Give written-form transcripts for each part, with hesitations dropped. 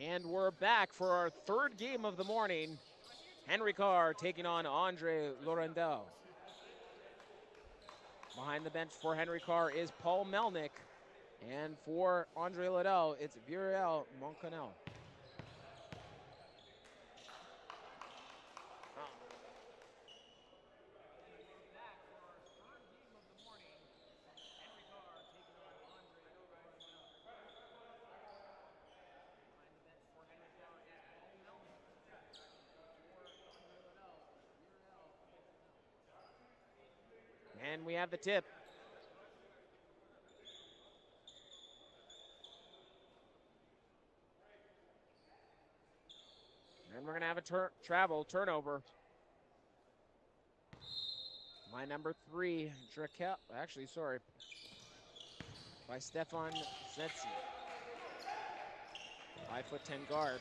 And we're back for our third game of the morning. Henry Carr taking on André Laurendeau. Behind the bench for Henry Carr is Paul Melnick. And for André Laurendeau, it's Viriel Moncanel. And we have the tip. And we're going to have a turnover. My number 3, Drakel, by Stefan Zetsi. 5'10" guard.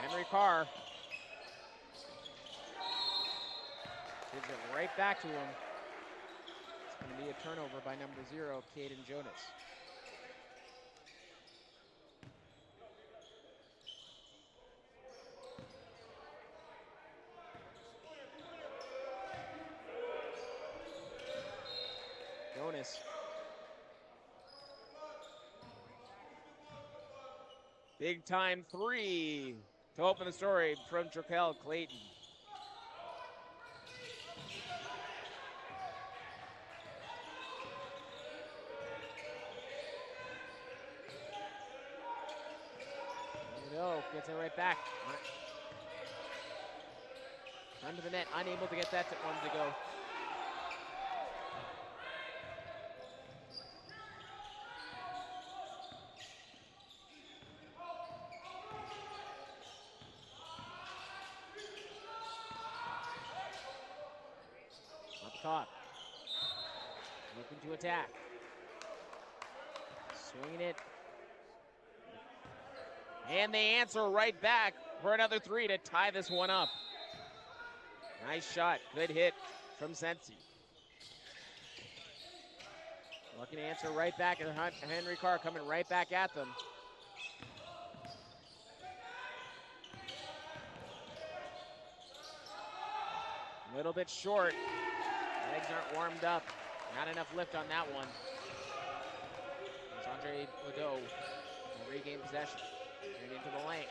Henry Carr gives it right back to him. It's going to be a turnover by number 0, Caden Jonas. Jonas. Big time 3 to open the story from Drakel Clayton. Gets it right back. Under the net, unable to get that one to go. Up top. Looking to attack. Swinging it. And they answer right back for another 3 to tie this one up. Nice shot. Good hit from Sensi. Looking to answer right back, and Henry Carr coming right back at them. A little bit short. Legs aren't warmed up. Not enough lift on that one. As André Laurendeau will regain possession. Turn into the lane.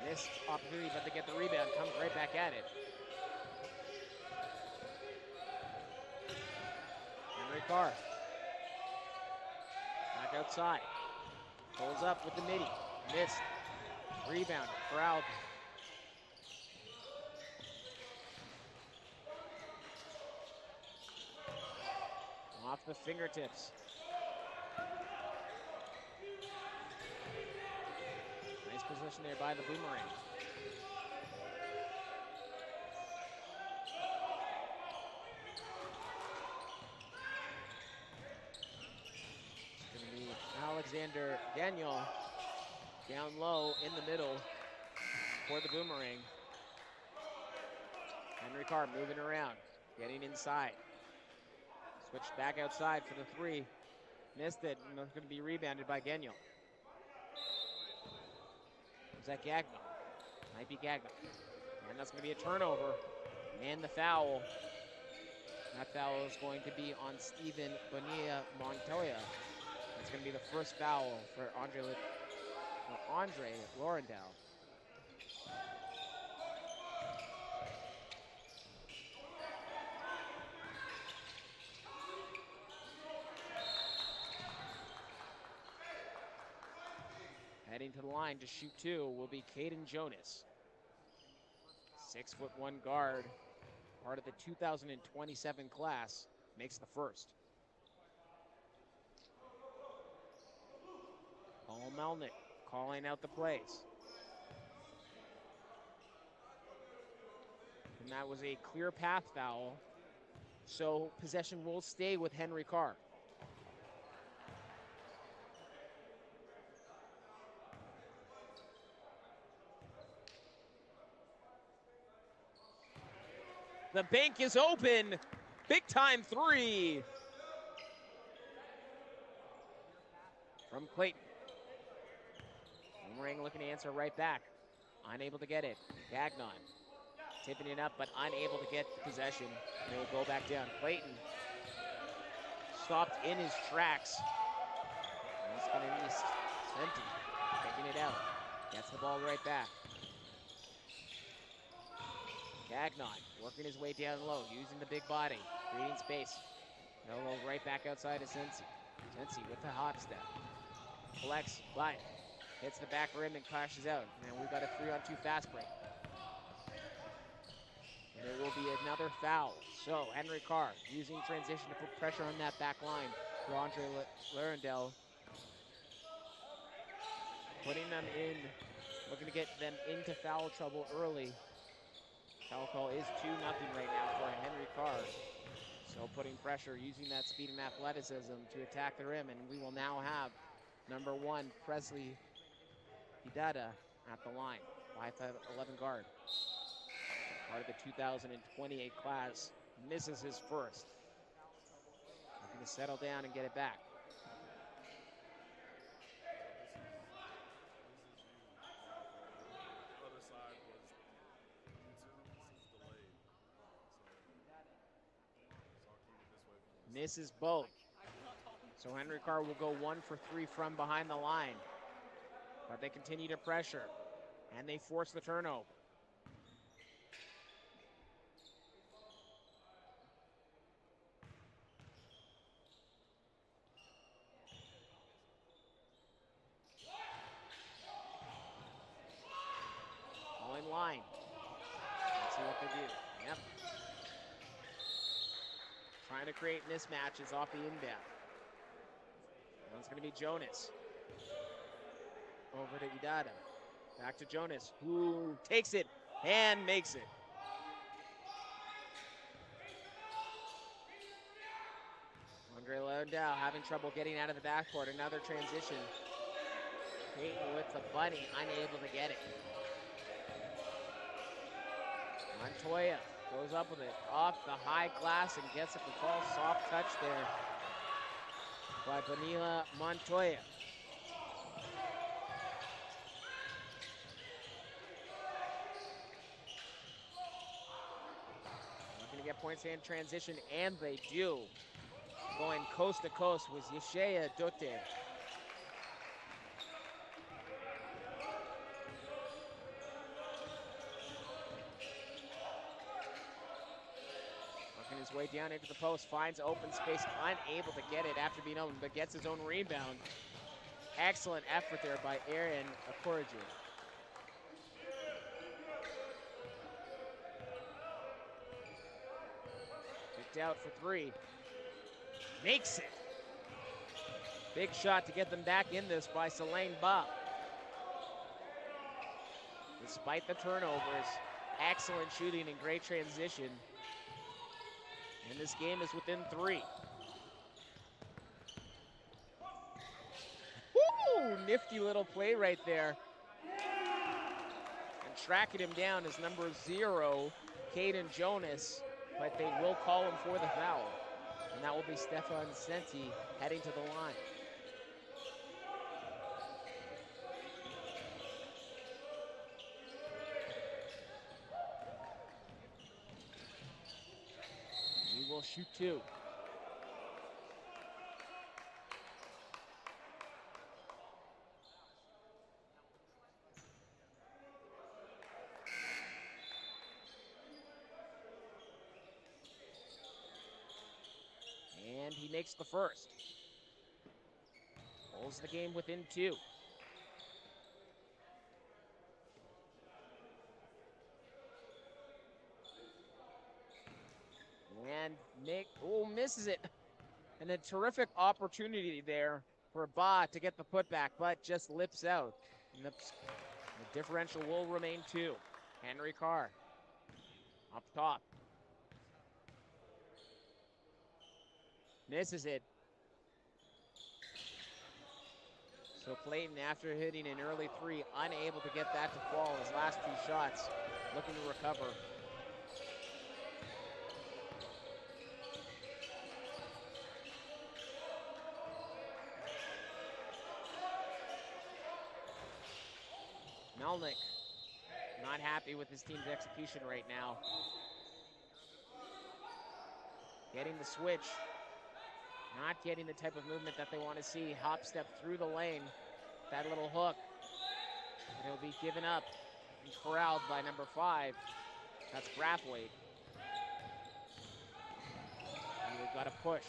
Missed opportunity, but they get the rebound. Comes right back at it. Henry Carr. Back outside. Pulls up with the midi. Missed. Rebound. Corralled. Off the fingertips. Nice position there by the boomerang. It's going to be Alexander Daniel down low in the middle for the boomerang. Henry Carr moving around, getting inside. Switched back outside for the 3. Missed it, and it's going to be rebounded by Gagnon. Is that Gagnon? Might be Gagnon. And that's going to be a turnover. And the foul. That foul is going to be on Steven Bonilla Montoya. That's going to be the first foul for André Laurendeau. Heading to the line to shoot 2 will be Caden Jonas. 6'1" guard, part of the 2027 class, makes the first. Paul Melnick calling out the plays. And that was a clear path foul, so possession will stay with Henry Carr. The bank is open. Big time 3 from Clayton. Boomerang looking to answer right back. Unable to get it. Gagnon tipping it up, but unable to get possession. And it will go back down. Clayton stopped in his tracks. He's going to miss. Senti taking it out. Gets the ball right back. Gagnon working his way down low, using the big body, creating space. Nolo right back outside of Sensi. Sensi with the hop step. Collects, but hits the back rim and crashes out. And we've got a 3-on-2 fast break. And it will be another foul. So Henry Carr using transition to put pressure on that back line for André Laurendeau. Putting them in, looking to get them into foul trouble early. Foul call is 2-0 right now for Henry Carr. So putting pressure, using that speed and athleticism to attack the rim. And we will now have number 1, Presley Hidada at the line. 5'11" guard. Part of the 2028 class. Misses his first. Looking to settle down and get it back. Misses both. So Henry Carr will go 1 for 3 from behind the line. But they continue to pressure. And they force the turnover. All in line. Let's see what they do. Yep. Trying to create mismatches off the inbound. Now it's going to be Jonas. Over to Idada. Back to Jonas, who takes it and makes it. André Laurendeau having trouble getting out of the backcourt. Another transition. Peyton with the bunny, unable to get it. Montoya goes up with it off the high glass and gets it. The ball, soft touch there by Vanilla Montoya. Looking to get points in transition, and they do. Going coast to coast was Yeshaya Dote. His way down into the post, finds open space, unable to get it after being open, but gets his own rebound. Excellent effort there by Aaron Akoraju. Kicked out for 3. Makes it. Big shot to get them back in this by Selene Ba. Despite the turnovers, excellent shooting and great transition. And this game is within 3. Woo! Nifty little play right there. And tracking him down is number 0, Caden Jonas, but they will call him for the foul. And that will be Stefan Senti heading to the line. He will shoot 2. And he makes the first. Holds the game within 2. And misses it. And a terrific opportunity there for Ba to get the putback, but just lips out. And the differential will remain 2. Henry Carr up top. Misses it. So Clayton, after hitting an early 3, unable to get that to fall. His last 2 shots, looking to recover. Melnick not happy with his team's execution right now. Getting the switch, not getting the type of movement that they want to see. Hop step through the lane, that little hook. And it'll be given up and corralled by number 5. That's Brathwaite. And we've got a push.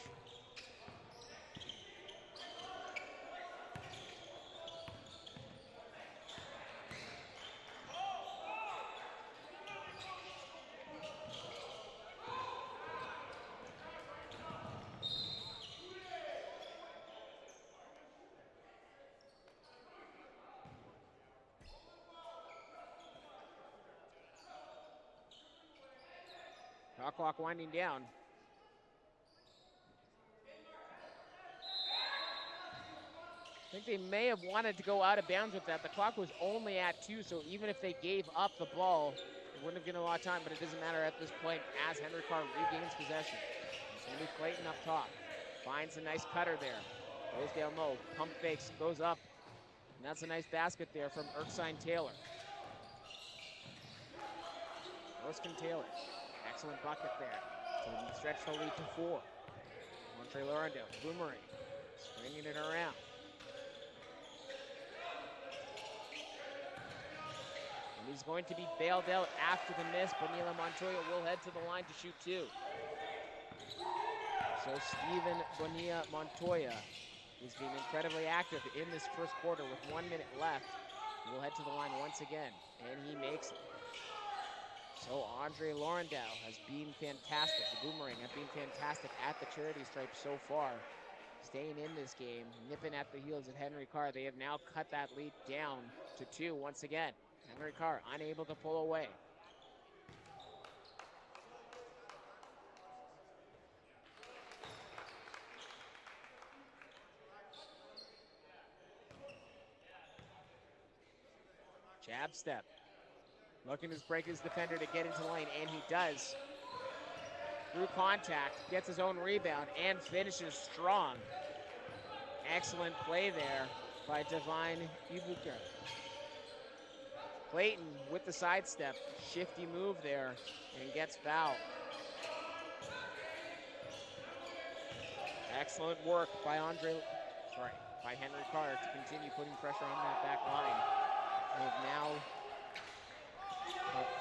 Shot clock winding down. I think they may have wanted to go out of bounds with that. The clock was only at 2, so even if they gave up the ball, it wouldn't have given a lot of time, but it doesn't matter at this point as Henry Carr regains possession. It's going to be Clayton up top. Finds a nice cutter there. Goes down low, pump fakes, goes up. And that's a nice basket there from Erskine Taylor. Erskine Taylor, excellent bucket there. So we stretch the lead to 4. André Laurendeau, boomerang, swinging it around. And he's going to be bailed out after the miss. Bonilla Montoya will head to the line to shoot 2. So Steven Bonilla Montoya is being incredibly active in this first quarter with 1 minute left. He will head to the line once again, and he makes it. So André Laurendeau has been fantastic. The boomerang have been fantastic at the charity stripe so far. Staying in this game, nipping at the heels of Henry Carr. They have now cut that lead down to 2 once again. Henry Carr unable to pull away. Jab step. Looking to break his defender to get into the lane, and he does. Through contact, gets his own rebound, and finishes strong. Excellent play there by Divine Ibuka. Clayton with the sidestep, shifty move there, and gets fouled. Excellent work by Henry Carr to continue putting pressure on that back line. We have now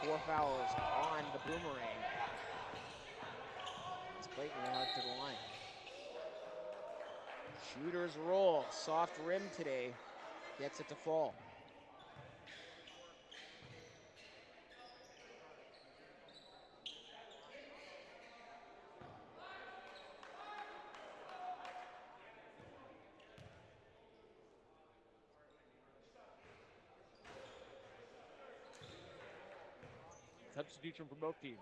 4 fouls on the boomerang. As Clayton will head to the line. Shooter's roll, soft rim today, gets it to fall. Substitution for both teams.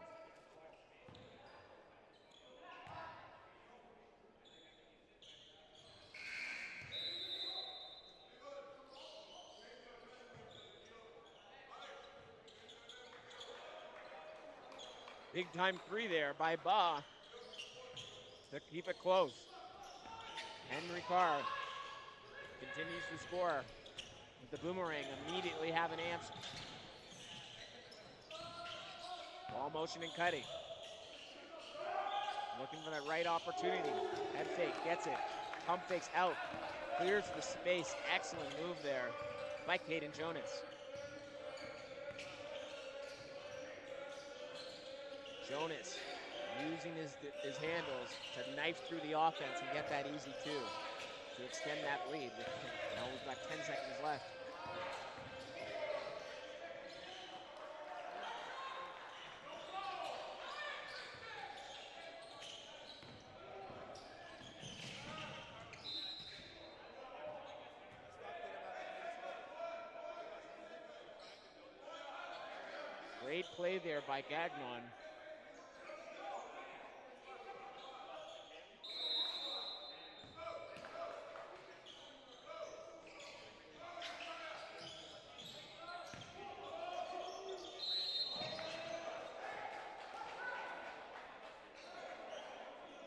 Big time 3 there by Ba to keep it close. Henry Carr continues to score with the boomerang immediately have an answer. Ball motion and cutting. Looking for that right opportunity. Head fake, gets it. Pump fakes out. Clears the space. Excellent move there by Caden Jonas. Jonas using his handles to knife through the offense and get that easy 2 to extend that lead. Now we've got 10 seconds left. Great play there by Gagnon.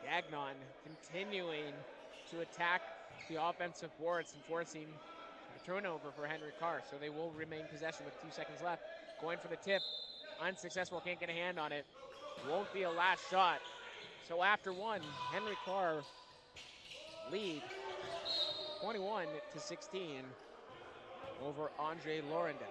Gagnon continuing to attack the offensive boards and forcing turnover for Henry Carr, so they will remain possession with 2 seconds left. Going for the tip, unsuccessful, can't get a hand on it. Won't be a last shot. So after one, Henry Carr lead 21-16 over André Laurendeau.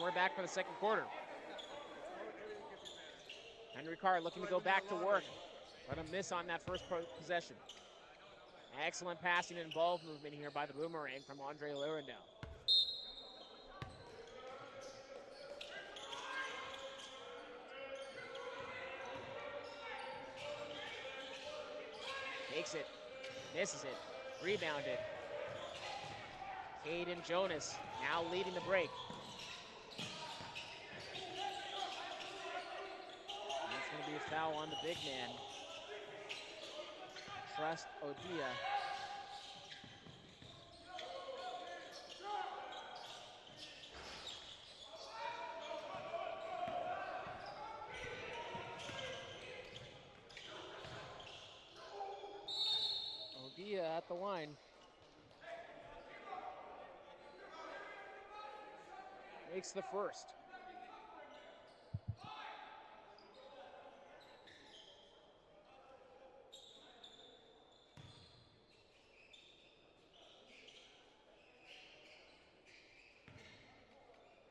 We're back for the second quarter. Henry Carr looking to go back to work, but a miss on that first possession. Excellent passing and ball movement here by the Boomerang from André Laurendeau. Takes it, misses it, rebounded. Caden Jonas now leading the break. That's going to be a foul on the big man. Trust Odia. Odia at the line. Makes the first.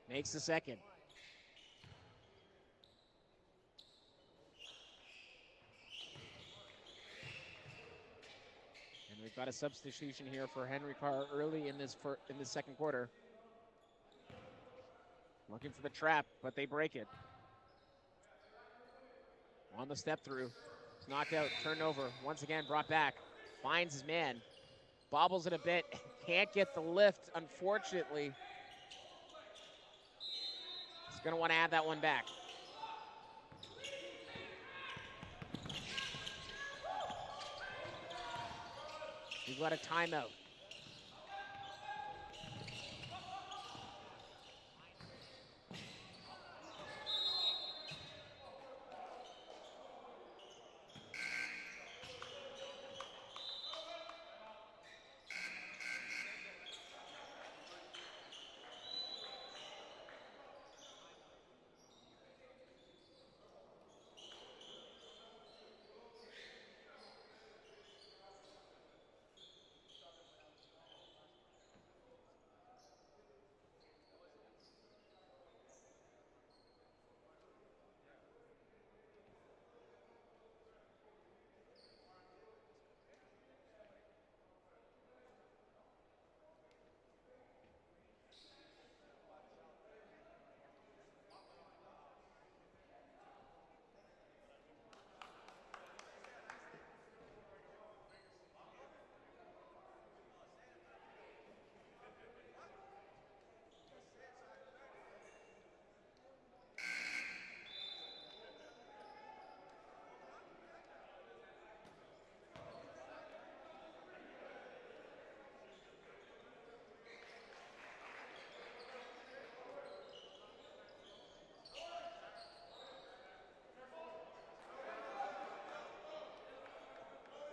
Makes the second. And we've got a substitution here for Henry Carr early in this second quarter. Looking for the trap, but they break it. On the step through. It's knocked out, turned over. Once again, brought back. Finds his man. Bobbles it a bit. Can't get the lift, unfortunately. He's going to want to add that one back. We've got a timeout.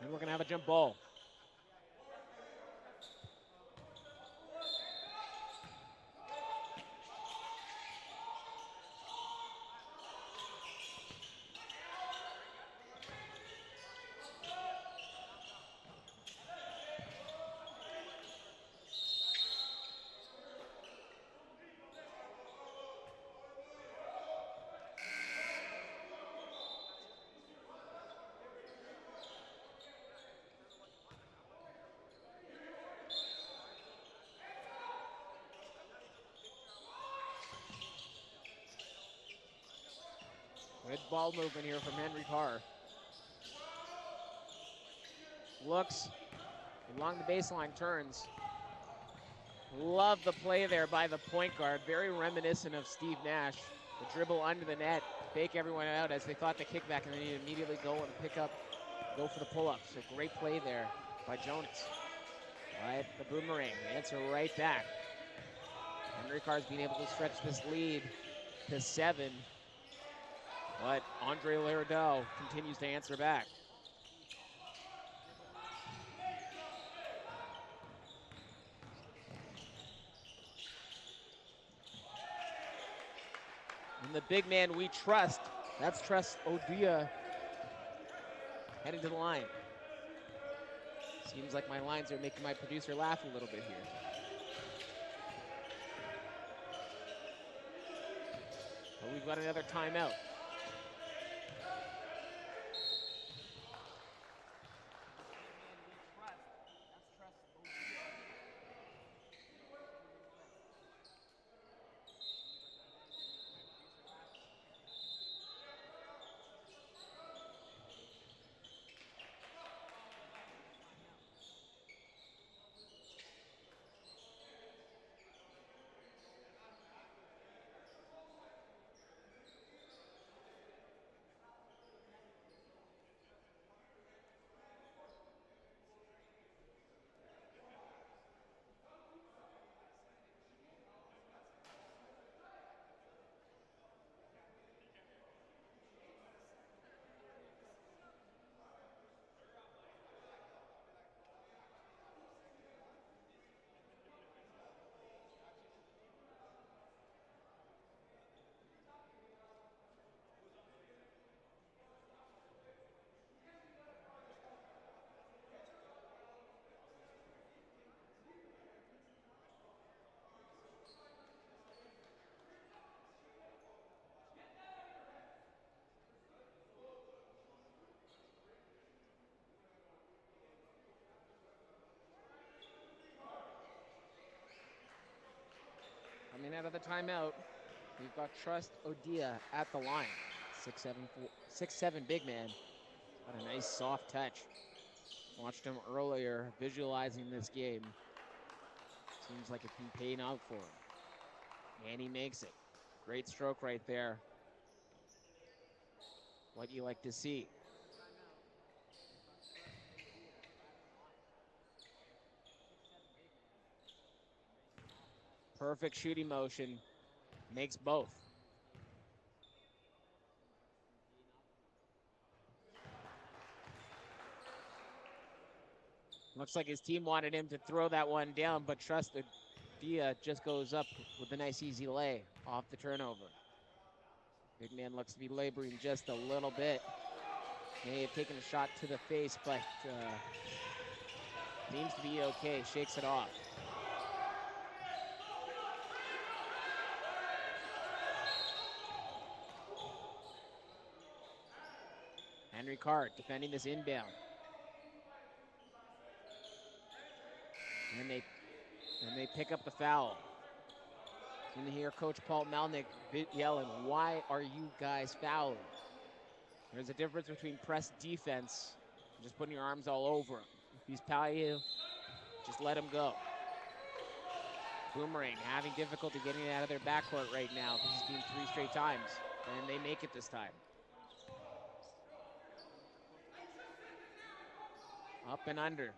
And we're going to have a jump ball. Good ball movement here from Henry Carr. Looks along the baseline, turns. Love the play there by the point guard. Very reminiscent of Steve Nash. The dribble under the net, fake everyone out as they thought the kickback, and then he'd immediately go and go for the pull-up. So great play there by Jonas. Right, the boomerang, answer right back. Henry Carr's being able to stretch this lead to 7. But André Laurendeau continues to answer back. And the big man we trust, that's Trust Odia, heading to the line. Seems like my lines are making my producer laugh a little bit here. But we've got another timeout. Coming out of the timeout, we've got Trust Odia at the line. 6'7" big man. Got a nice soft touch. Watched him earlier, visualizing this game. Seems like it's been paying out for him. And he makes it. Great stroke right there. What you like to see. Perfect shooting motion. Makes both. Looks like his team wanted him to throw that one down, but Trust Odia just goes up with a nice easy lay off the turnover. Big man looks to be laboring just a little bit. May have taken a shot to the face, but seems to be okay. Shakes it off. Henry Carr defending this inbound. And they pick up the foul. You can hear Coach Paul Melnick yelling, "Why are you guys fouling?" There's a difference between press defense and just putting your arms all over him. If he's pal you, just let him go. Boomerang having difficulty getting it out of their backcourt right now. This has been 3 straight times, and they make it this time. Up and under.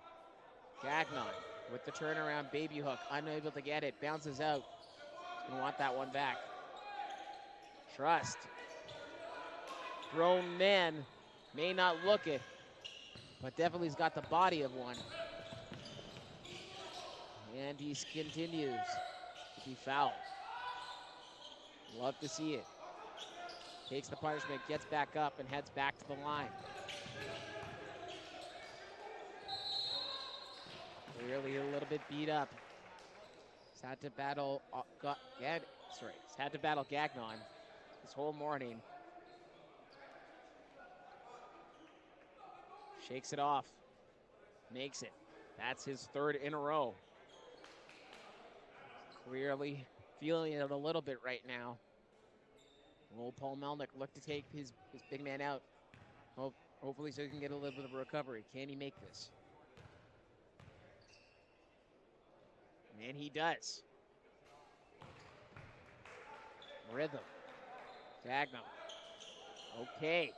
Gagnon with the turnaround baby hook, unable to get it, bounces out. Gonna want that one back. Trust. Grown man may not look it, but definitely he's got the body of one. And he continues to be fouled. Love to see it. Takes the punishment, gets back up, and heads back to the line. Clearly a little bit beat up. He's had to battle Gagnon this whole morning. Shakes it off. Makes it. That's his third in a row. Clearly feeling it a little bit right now. Will Paul Melnick look to take his big man out? Hopefully so he can get a little bit of a recovery. Can he make this? And he does. Rhythm. Gagnon. Okay.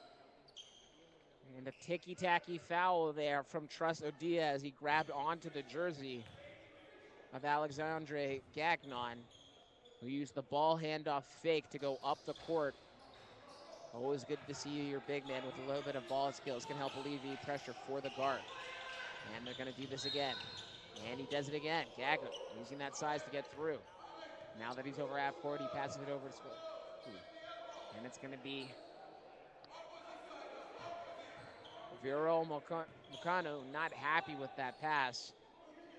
And a ticky-tacky foul there from Trust Odia as he grabbed onto the jersey of Alexandre Gagnon, who used the ball handoff fake to go up the court. Always good to see your big man with a little bit of ball skills can help alleviate pressure for the guard. And they're going to do this again. And he does it again. Gagnon using that size to get through. Now that he's over half court, he passes it over to Swift. And it's going to be Viro Mukanu not happy with that pass.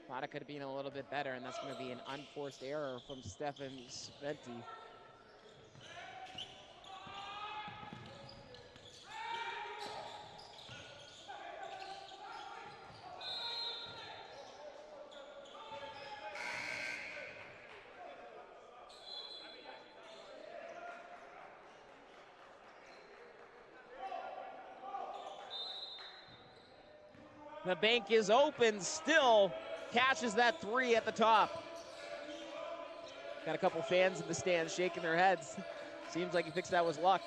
Thought it could have been a little bit better, and that's going to be an unforced error from Stefan Sventi. The bank is open still. Catches that three at the top. Got a couple fans in the stands shaking their heads. Seems like he thinks that was luck.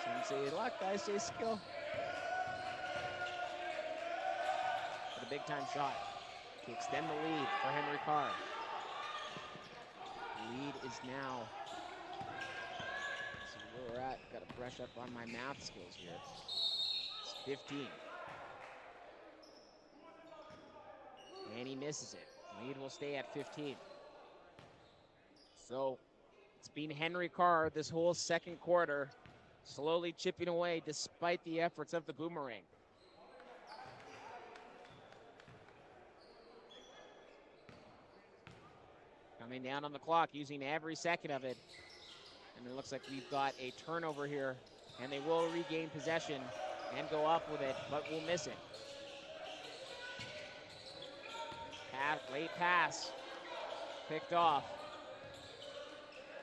Some say luck, I say skill. But a big time shot to extend the lead for Henry Carr. The lead is now, let's see where we're at. Got to brush up on my math skills here. It's 15. And he misses it. Lead will stay at 15. So it's been Henry Carr this whole second quarter, slowly chipping away despite the efforts of the Boomerang. Coming down on the clock, using every second of it. And it looks like we've got a turnover here, and they will regain possession and go up with it, but we'll miss it. Late pass, picked off.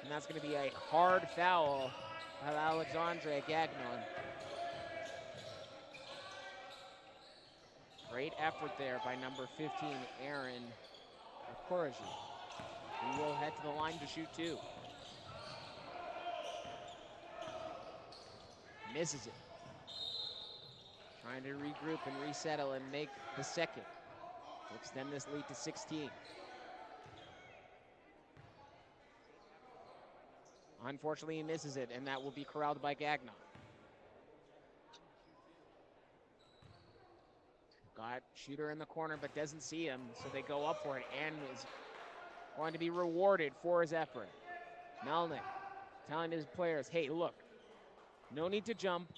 And that's going to be a hard foul of Alexandre Gagnon. Great effort there by number 15, Aaron Okoroji. He will head to the line to shoot two. Misses it. Trying to regroup and resettle and make the second to extend this lead to 16. Unfortunately, he misses it, and that will be corralled by Gagnon. Got shooter in the corner, but doesn't see him, so they go up for it, and is going to be rewarded for his effort. Melnick telling his players, hey, look, no need to jump.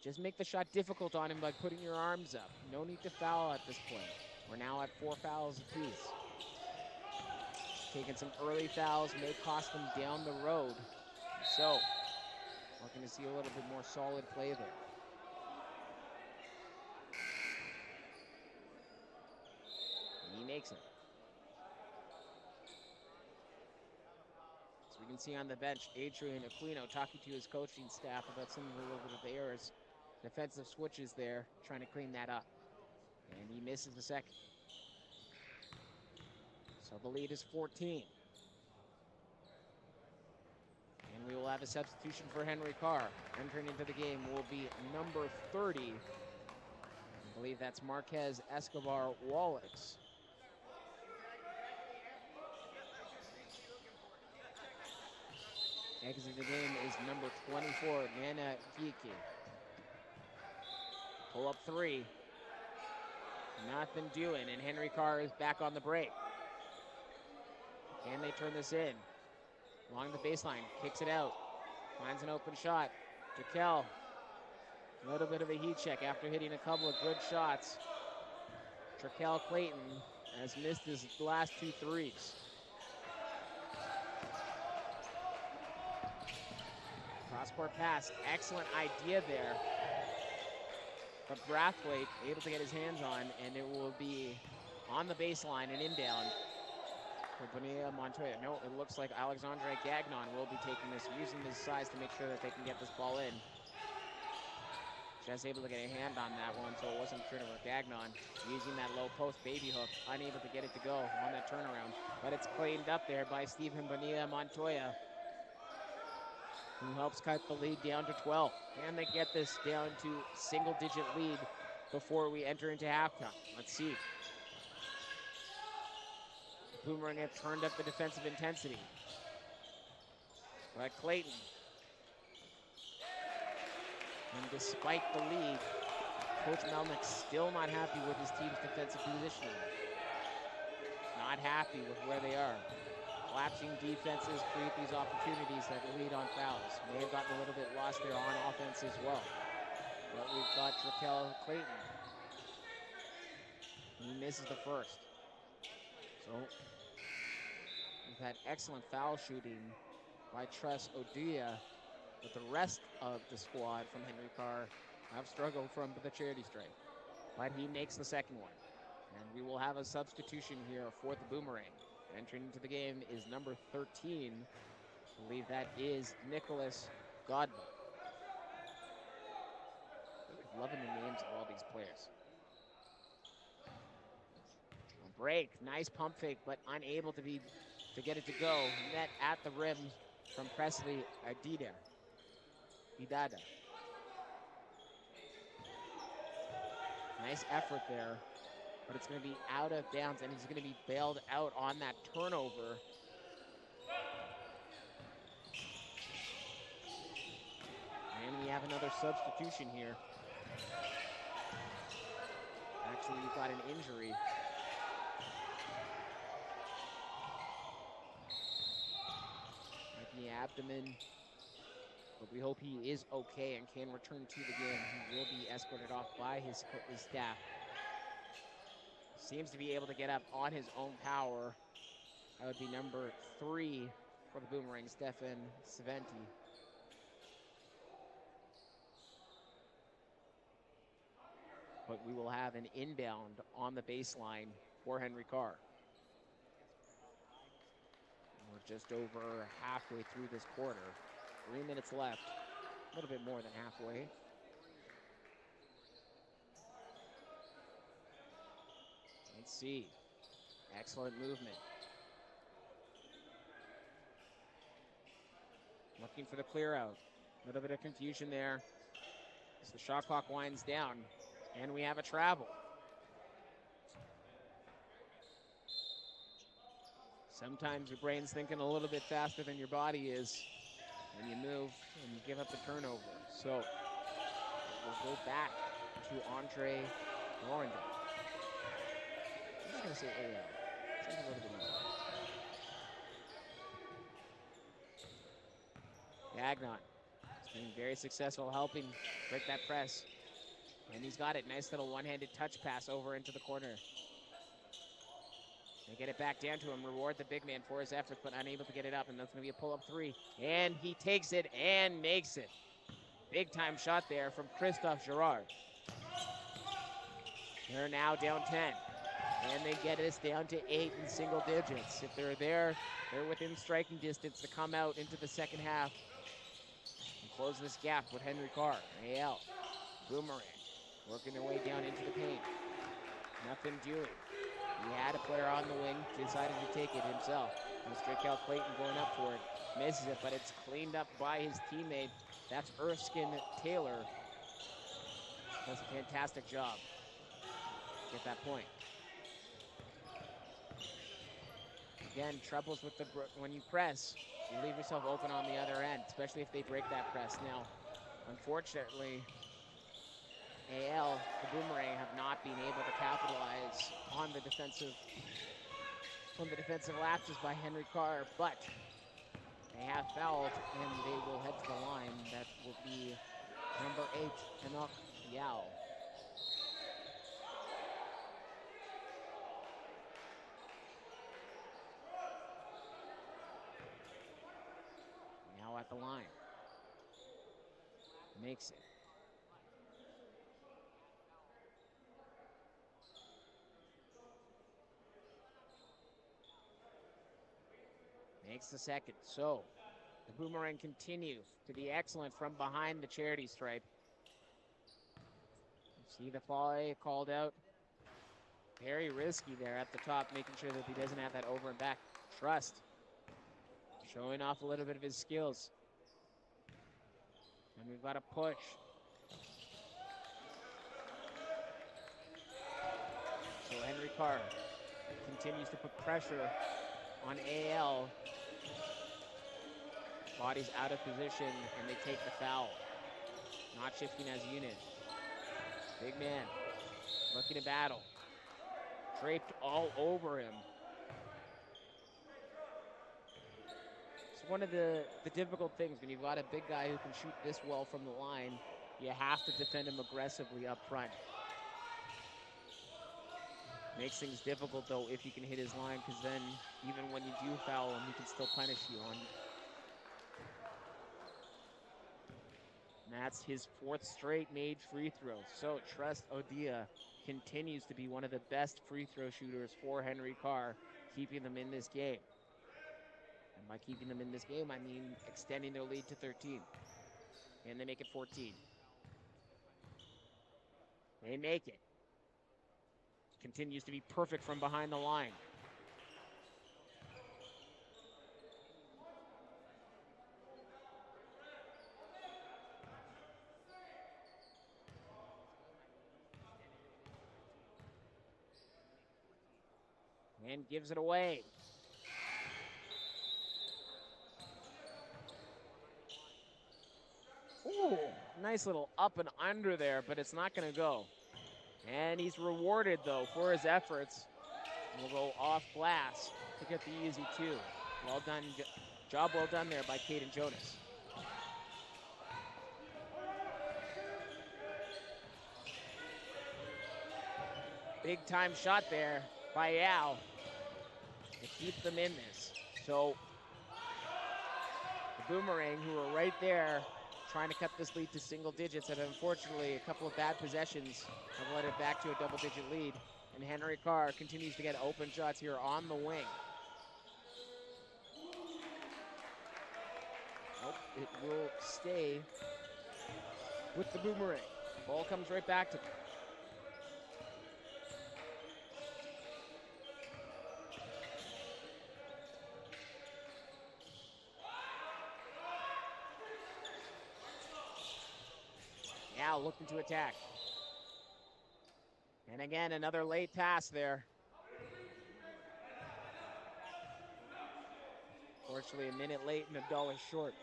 Just make the shot difficult on him by putting your arms up. No need to foul at this point. We're now at 4 fouls apiece. Taking some early fouls may cost them down the road. So, looking to see a little bit more solid play there. And he makes it. So we can see on the bench, Adrian Aquino talking to his coaching staff about some of the little bit of errors. Defensive switches there, trying to clean that up. And he misses the second. So the lead is 14. And we will have a substitution for Henry Carr. Entering into the game will be number 30. I believe that's Marquez Escobar Wallix. Exiting the game is number 24, Nana Kiki. Pull up 3. Nothing doing, and Henry Carr is back on the break. Can they turn this in? Along the baseline, kicks it out. Finds an open shot. Jaquel, a little bit of a heat check after hitting a couple of good shots. Jaquel Clayton has missed his last 2 threes. Cross-court pass, excellent idea there. But Brathwaite able to get his hands on, and it will be on the baseline and inbound for Bonilla Montoya. No, it looks like Alexandre Gagnon will be taking this, using his size to make sure that they can get this ball in. Just able to get a hand on that one, so it wasn't a turnover. Gagnon using that low post baby hook, unable to get it to go on that turnaround. But it's cleaned up there by Stephen Bonilla Montoya, who helps cut the lead down to 12. Can they get this down to single-digit lead before we enter into halftime? Let's see. Boomerang have turned up the defensive intensity. But Clayton. And despite the lead, Coach Melnick still not happy with his team's defensive positioning. Not happy with where they are. Collapsing defenses create these opportunities that lead on fouls. May have gotten a little bit lost there on offense as well. But we've got Jaquel Clayton. He misses the first. So we've had excellent foul shooting by Tress Oduya, but the rest of the squad from Henry Carr have struggled from the charity stripe. But he makes the second one. And we will have a substitution here for the Boomerang. Entering into the game is number 13. I believe that is Nicholas Godwin. Loving the names of all these players. A break, nice pump fake, but unable to get it to go. Net at the rim from Presley Idada. Nice effort there. But it's going to be out of bounds, and he's going to be bailed out on that turnover. And we have another substitution here. Actually, we've got an injury. Might be abdomen. But we hope he is okay and can return to the game. He will be escorted off by his staff. Seems to be able to get up on his own power. That would be number 3 for the Boomerang, Stefan Sventi. But we will have an inbound on the baseline for Henry Carr. We're just over halfway through this quarter. 3 minutes left, a little bit more than halfway. Let's see. Excellent movement. Looking for the clear out. A little bit of confusion there as the shot clock winds down. And we have a travel. Sometimes your brain's thinking a little bit faster than your body is when you move and you give up the turnover. So we'll go back to André Laurendeau. I'm just going to say AL. Seems a little bit easier. Gagnon has been very successful helping break that press. And he's got it. Nice little one-handed touch pass over into the corner. They get it back down to him. Reward the big man for his efforts, but unable to get it up. And that's going to be a pull-up 3. And he takes it and makes it. Big-time shot there from Christophe Girard. They're now down 10. And they get us down to 8 in single digits. If they're there, they're within striking distance to come out into the second half and close this gap with Henry Carr. AL, Boomerang, working their way down into the paint. Nothing doing. He had a player on the wing, decided to take it himself. Mr. Cal Clayton going up for it. Misses it, but it's cleaned up by his teammate. That's Erskine Taylor. Does a fantastic job. Get that point. Again, troubles with when you press, you leave yourself open on the other end, especially if they break that press. Now, unfortunately, AL, the Boomerang, have not been able to capitalize on the defensive lapses by Henry Carr, but they have fouled and they will head to the line. That will be number 8, Enoch Yao. Now at the line. Makes it. Makes the second. So the Boomerang continues to be excellent from behind the charity stripe. See the volley called out. Very risky there at the top, making sure that he doesn't have that over and back. Trust. Showing off a little bit of his skills. And we've got a push. So Henry Carr continues to put pressure on AL. Body's out of position, and they take the foul. Not shifting as a unit. Big man looking to battle. Draped all over him. It's one of the difficult things when you've got a big guy who can shoot this well from the line. You have to defend him aggressively up front. Makes things difficult, though, if you can hit his line, because then even when you do foul him, he can still punish you on. And that's his 4th straight made free throw. So Trust Odia continues to be one of the best free throw shooters for Henry Carr, keeping them in this game. And by keeping them in this game, I mean extending their lead to 13. And they make it 14. They make it. Continues to be perfect from behind the line. And gives it away. Ooh, nice little up and under there, but it's not going to go. And he's rewarded, though, for his efforts. We'll go off glass to get the easy 2. Well done, job well done there by Caden Jonas. Big time shot there by Yao to keep them in this. So the Boomerang, who are right there trying to cut this lead to single digits, and unfortunately a couple of bad possessions have led it back to a double-digit lead. And Henry Carr continues to get open shots here on the wing. Nope, it will stay with the Boomerang. Ball comes right back to them. Now looking to attack. And again, another late pass there. Fortunately, a minute late and Abdullah short.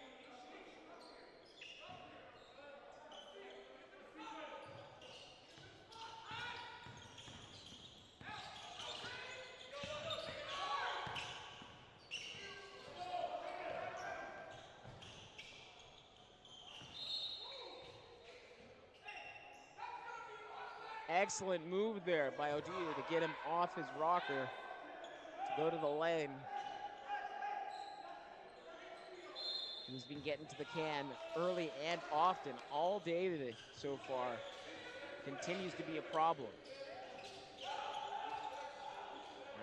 Excellent move there by Odia to get him off his rocker to go to the lane. He's been getting to the can early and often all day today so far. Continues to be a problem.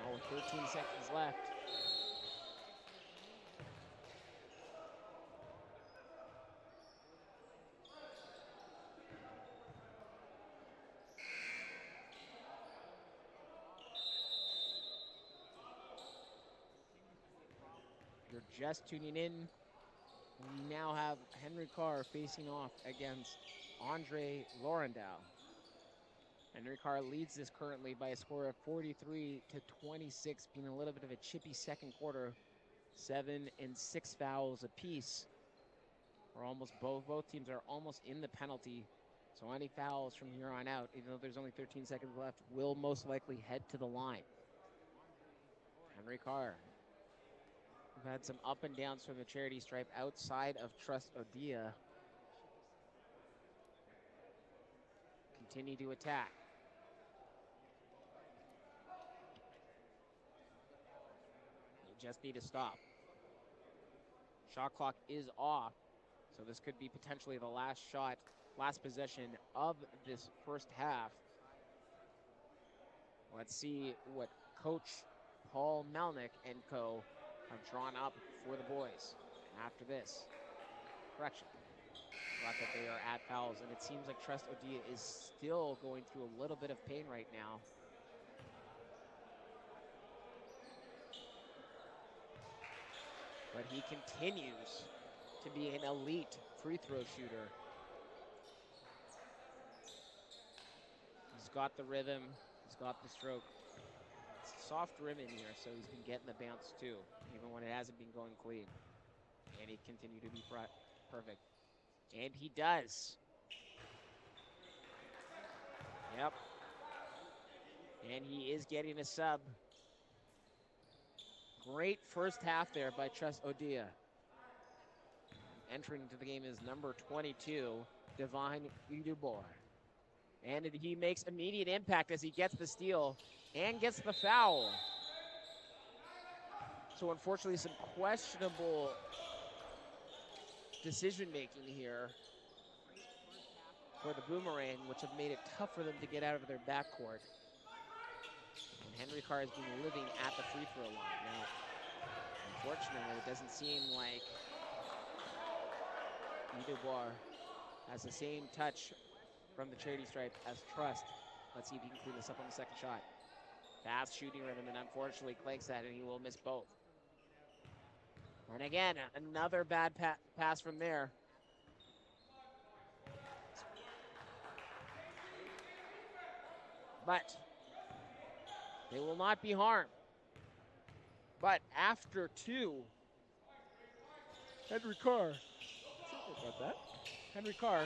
Now with 13 seconds left. You're just tuning in. We now have Henry Carr facing off against André Laurendeau. Henry Carr leads this currently by a score of 43-26, being a little bit of a chippy second quarter 7 and 6 fouls apiece. We're almost both teams are almost in the penalty. So any fouls from here on out, even though there's only 13 seconds left, will most likely head to the line. Henry Carr. We've had some up and downs from the charity stripe outside of Trust Odia. Continue to attack. You just need to stop. Shot clock is off, so this could be potentially the last possession of this first half. Let's see what Coach Paul Melnick and co. have drawn up for the boys after this. Correction. Thought that they are at fouls, and it seems like Trust Odia is still going through a little bit of pain right now. But he continues to be an elite free throw shooter. He's got the rhythm, he's got the stroke. It's a soft rim in here, so he's been getting the bounce too, even when it hasn't been going clean. And he continued to be perfect. And he does. Yep. And he is getting a sub. Great first half there by Trust Odia. Entering into the game is number 22, Divine Udubor. And he makes immediate impact as he gets the steal and gets the foul. So unfortunately, some questionable decision-making here for the Boomerang, which have made it tough for them to get out of their backcourt. And Henry Carr has been living at the free throw line. Now, unfortunately, it doesn't seem like Udubor has the same touch from the charity stripe as Trust. Let's see if he can clean this up on the second shot. Fast shooting rhythm, and unfortunately clanks that, and he will miss both. And again, another bad pass from there. But they will not be harmed. But after two, Henry Carr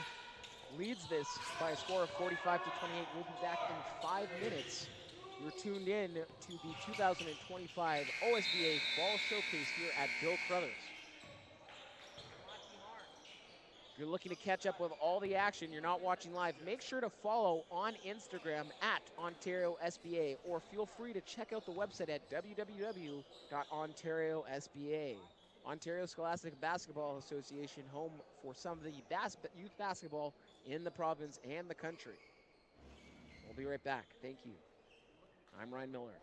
leads this by a score of 45 to 28. We'll be back in 5 minutes. You're tuned in to the 2025 OSBA Fall Showcase here at Bill Crothers. If you're looking to catch up with all the action, you're not watching live, make sure to follow on Instagram at OntarioSBA, or feel free to check out the website at www.ontariosba. Ontario Scholastic Basketball Association, home for some of the best youth basketball in the province and the country. We'll be right back. Thank you. I'm Ryan Miller.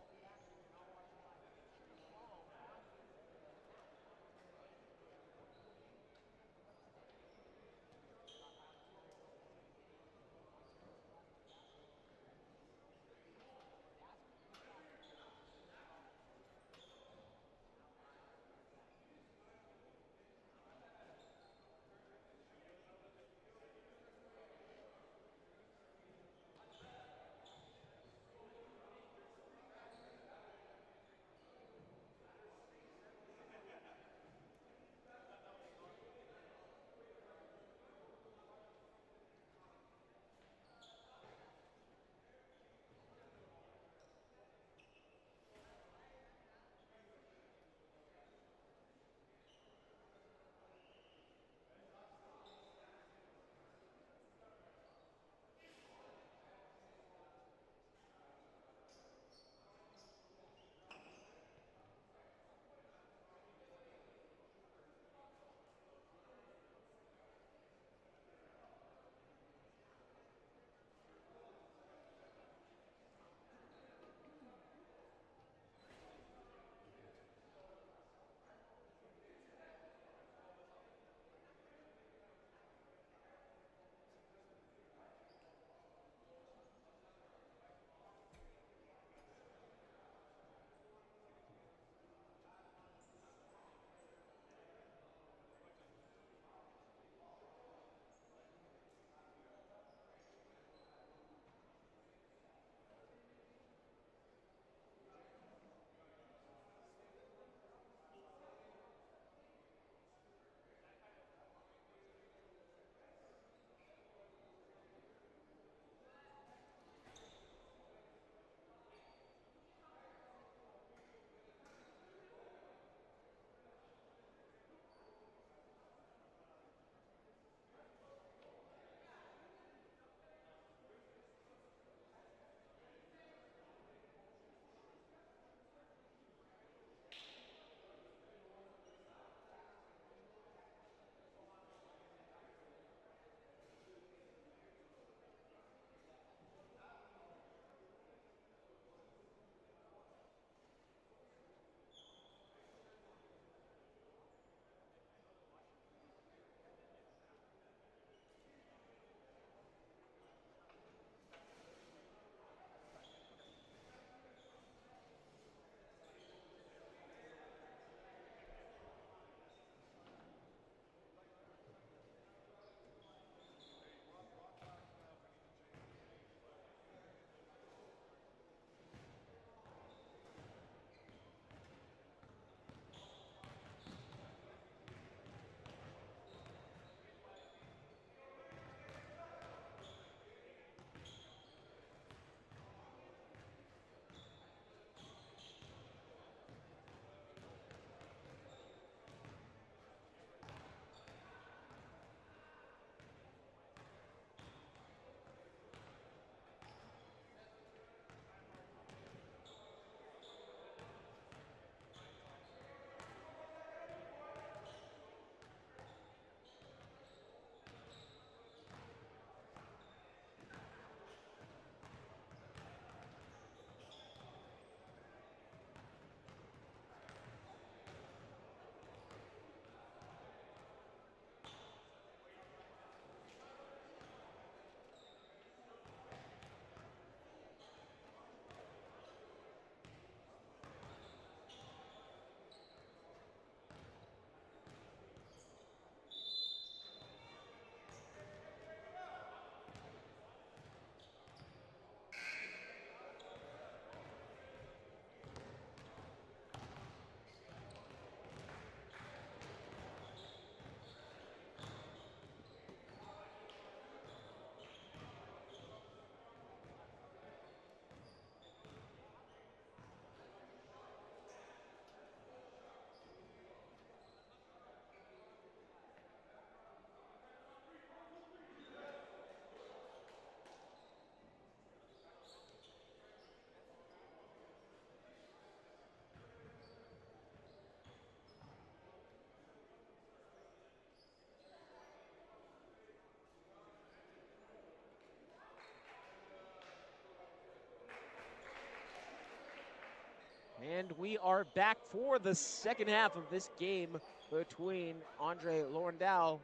And we are back for the second half of this game between André Laurendeau,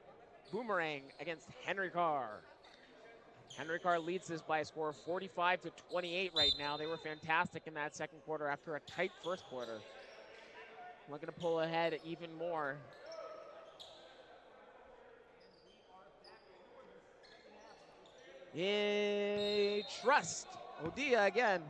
Boomerang, against Henry Carr. Henry Carr leads this by a score of 45-28 right now. They were fantastic in that second quarter after a tight first quarter. Looking to pull ahead even more. Trust Odia again.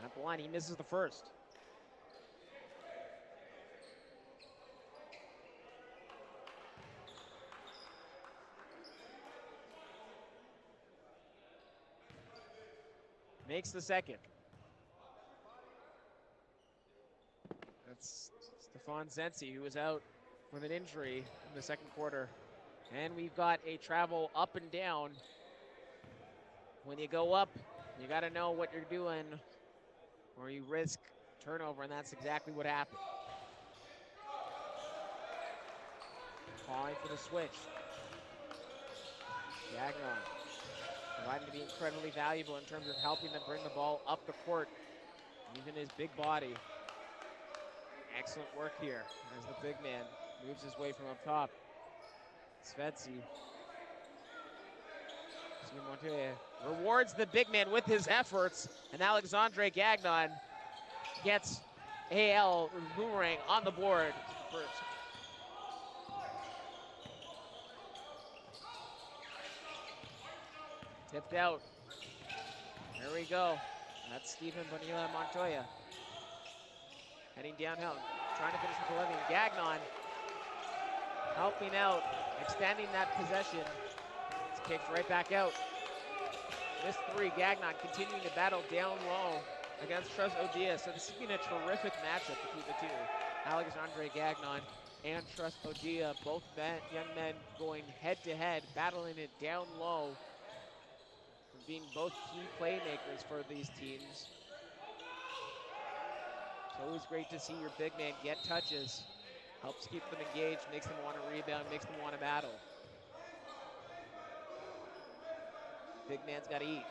At the line, he misses the first. Makes the second. That's Stefan Zenzi, who was out with an injury in the second quarter. And we've got a travel up and down. When you go up, you got to know what you're doing, or you risk turnover, and that's exactly what happened. Calling for the switch. Gagnon providing to be incredibly valuable in terms of helping them bring the ball up the court, even his big body. Excellent work here as the big man moves his way from up top. Svetsi. Rewards the big man with his efforts, and Alexandre Gagnon gets AL Boomerang on the board first. Tipped out. There we go. That's Stephen Bonilla Montoya. Heading downhill, trying to finish with 11. Gagnon helping out, extending that possession. It's kicked right back out. Missed three. Gagnon continuing to battle down low against Trust Odia. So this has been a terrific matchup between the two. Alexandre Gagnon and Trust Odia, both young men going head to head, battling it down low, being both key playmakers for these teams. It's always great to see your big man get touches. Helps keep them engaged, makes them want to rebound, makes them want to battle. Big man's got to eat.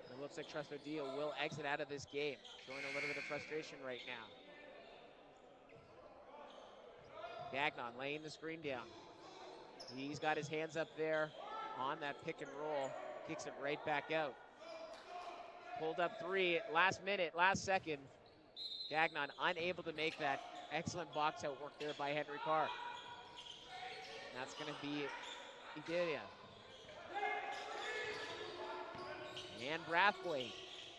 And it looks like Trust Odia will exit out of this game, showing a little bit of frustration right now. Gagnon laying the screen down. He's got his hands up there on that pick and roll. Kicks it right back out. Pulled up three, last minute, last second. Gagnon unable to make that. Excellent box out work there by Henry Carr. And that's going to be Idilia. And Brathwaite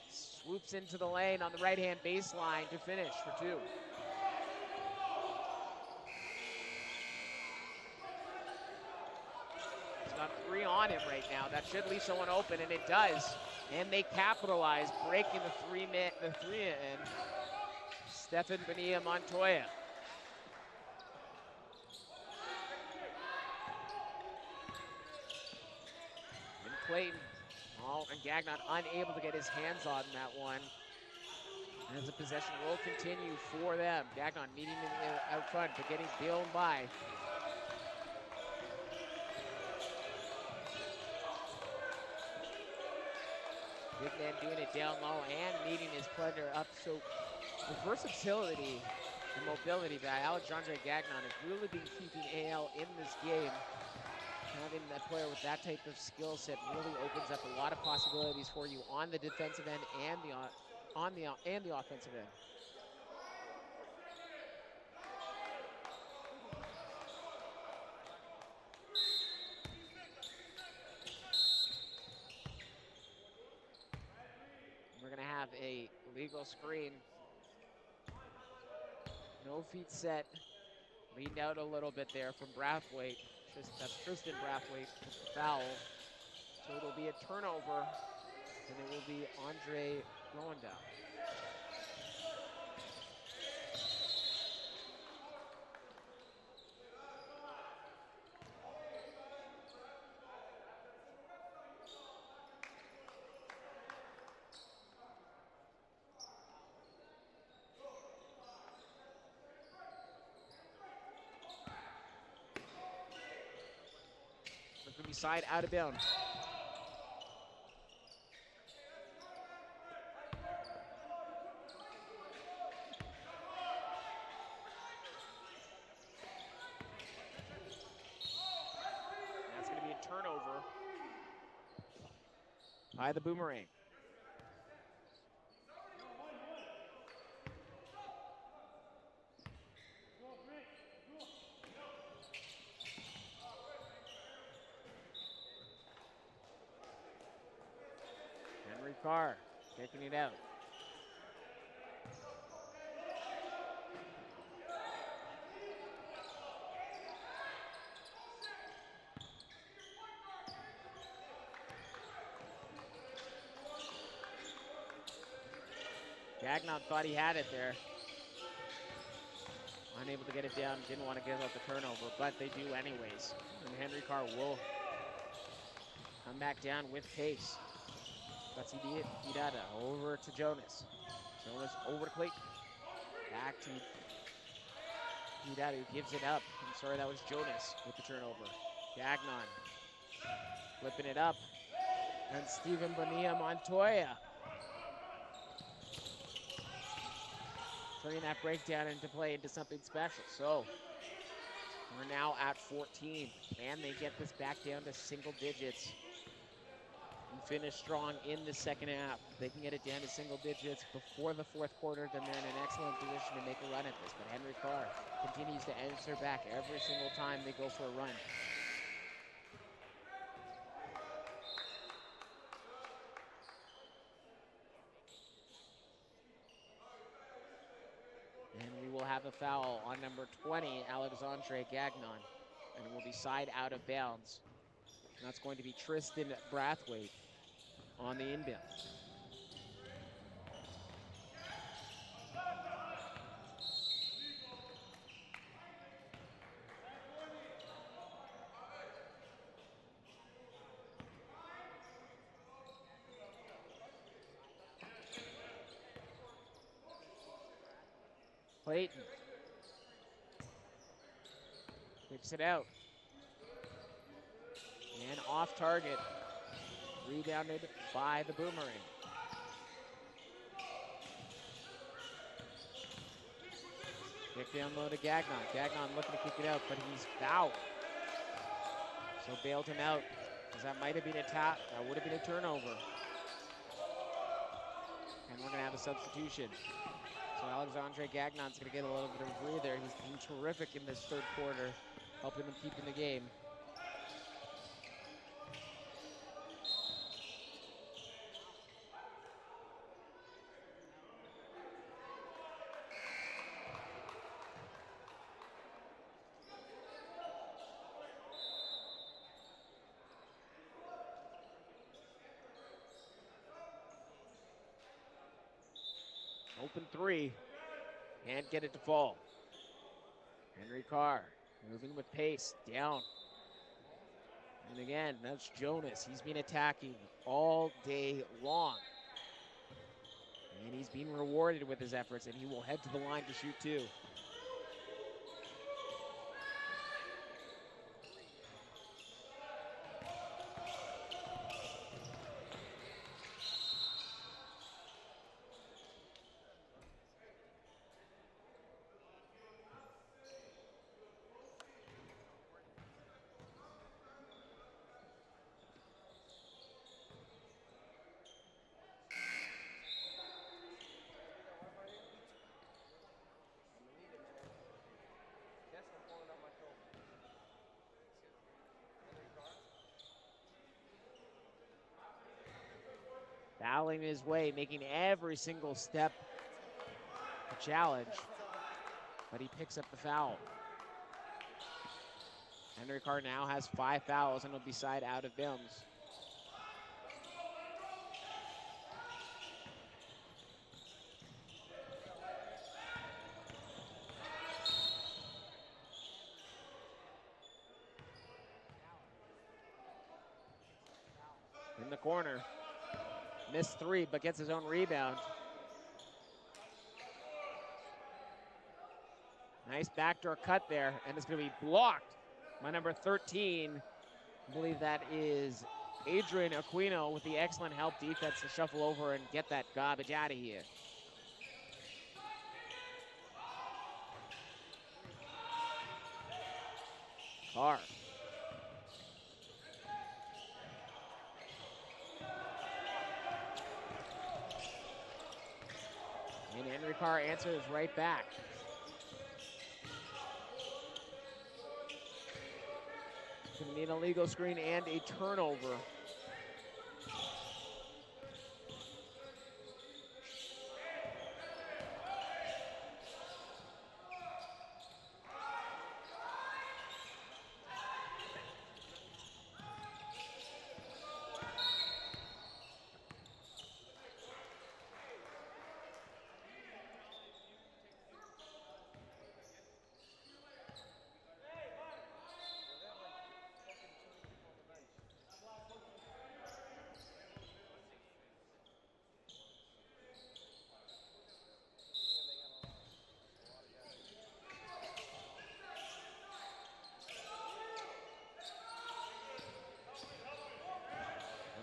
swoops into the lane on the right-hand baseline to finish for two. He's got three on him right now. That should leave someone open, and it does. And they capitalize, breaking the three in. Stefan Bonilla Montoya. And Clayton, and Gagnon unable to get his hands on that one. As the possession will continue for them. Gagnon meeting out front, but getting bailed by. Big man doing it down low and meeting his pleasure up. So the versatility and mobility by Alexandre Gagnon has really been keeping AL in this game. Having that player with that type of skill set really opens up a lot of possibilities for you on the defensive end and the offensive end. We're gonna have a legal screen. No feet set. Leaned out a little bit there from Brathwaite. That's Tristan Brathwaite with the foul. So it'll be a turnover, and it will be André Laurendeau. side out of bounds. That's going to be a turnover by the Boomerang. Carr taking it out. Gagnon thought he had it there. Unable to get it down, didn't want to give up the turnover, but they do anyways. And Henry Carr will come back down with pace. That's Hidada over to Jonas. Jonas over to Clayton. Back to Hidada, who gives it up. I'm sorry, that was Jonas with the turnover. Gagnon flipping it up. And Stephen Bonilla Montoya turning that breakdown into play into something special. So we're now at 14. Can they get this back down to single digits and finish strong in the second half? If they can get it down to single digits before the fourth quarter, then they're in an excellent position to make a run at this. But Henry Carr continues to answer back every single time they go for a run. And we will have a foul on number 20, Alexandre Gagnon, and it will be side out of bounds. And that's going to be Tristan Brathwaite on the inbound. Clayton kicks it out. And off target. Rebounded by the Boomerang. Kick down low to Gagnon. Gagnon looking to kick it out, but he's fouled. So bailed him out, because that might have been a tap. That would have been a turnover. And we're going to have a substitution. So Alexandre Gagnon's going to get a little bit of a breather. He's been terrific in this third quarter, helping them keep in the game. Open three, can't get it to fall. Henry Carr moving with pace, down. And again, that's Jonas. He's been attacking all day long. And he's being rewarded with his efforts, and he will head to the line to shoot two. Fouling his way, making every single step a challenge, but he picks up the foul. Henry Carr now has 5 fouls and will be side out of bounds. In the corner. Missed 3, but gets his own rebound. Nice backdoor cut there, and it's going to be blocked by number 13, I believe that is Adrian Aquino with the excellent help defense to shuffle over and get that garbage out of here. Carr. And Henry Carr answers right back. Gonna need a legal screen and a turnover.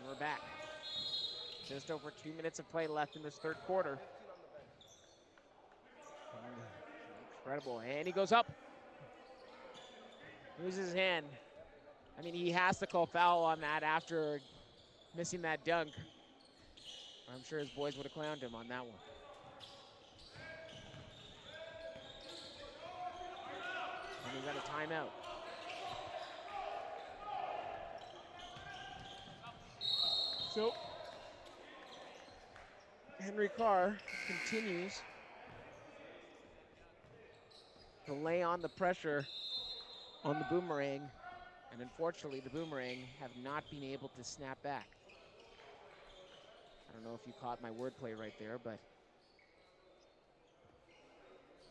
We're back. Just over 2 minutes of play left in this third quarter. Incredible, and he goes up. Loses his hand. I mean, he has to call foul on that after missing that dunk. I'm sure his boys would have clowned him on that one. And we got a timeout. So, Henry Carr continues to lay on the pressure on the Boomerang, and unfortunately the Boomerang have not been able to snap back. I don't know if you caught my wordplay right there, but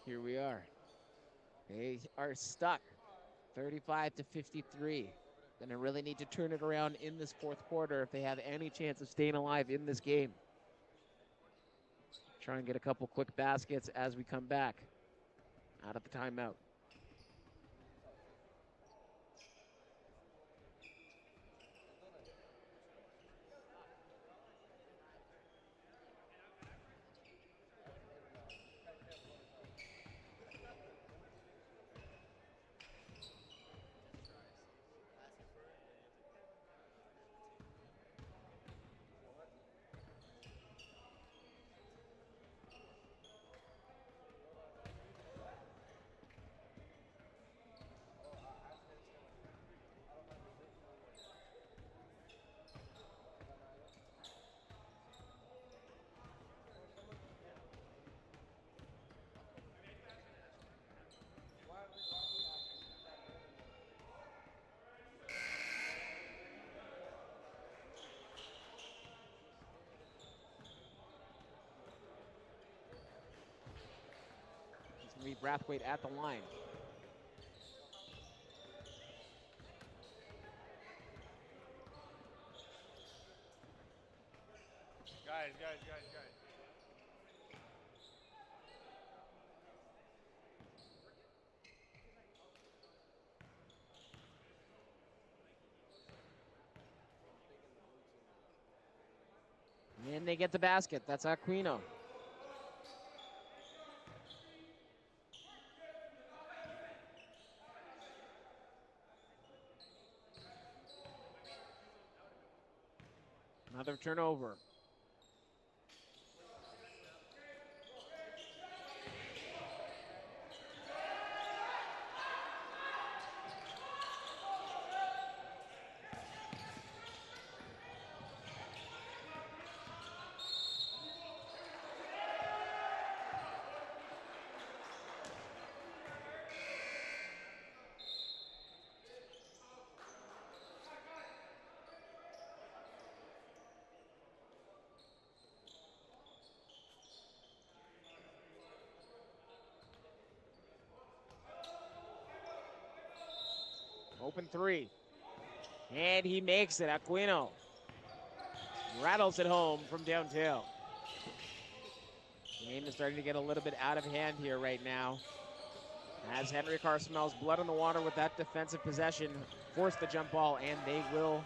here we are. They are stuck, 35-53. Gonna really need to turn it around in this fourth quarter if they have any chance of staying alive in this game. Try and get a couple quick baskets as we come back out of the timeout. Lee Brathwaite at the line. Guys. And they get the basket. That's Aquino. Another turnover. Open three. And he makes it. Aquino rattles it home from downtown. The game is starting to get a little bit out of hand here right now. As Henry Carr smells blood in the water with that defensive possession, force the jump ball, and they will.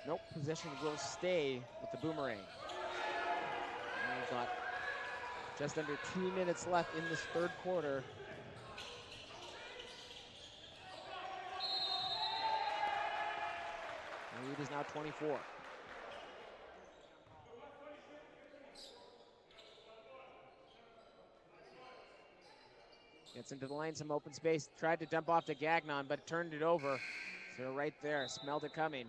Nope, possession will stay with the boomerang. And we've got just under 2 minutes left in this third quarter. The lead is now 24. Gets into the lane, some open space. Tried to dump off to Gagnon, but turned it over. So right there, smelled it coming.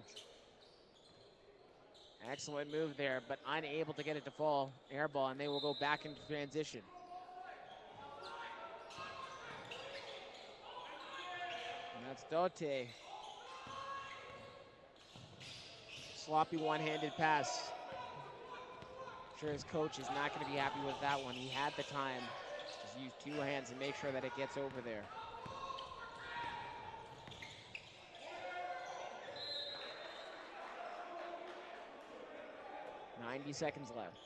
Excellent move there, but unable to get it to fall. Air ball, and they will go back into transition. And that's Dote. Sloppy one-handed pass. I'm sure his coach is not going to be happy with that one. He had the time. Just use two hands and make sure that it gets over there. .90 seconds left.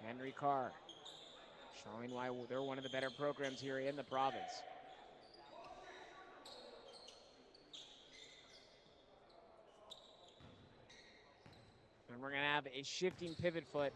Henry Carr showing why they're one of the better programs here in the province. And we're going to have a shifting pivot foot.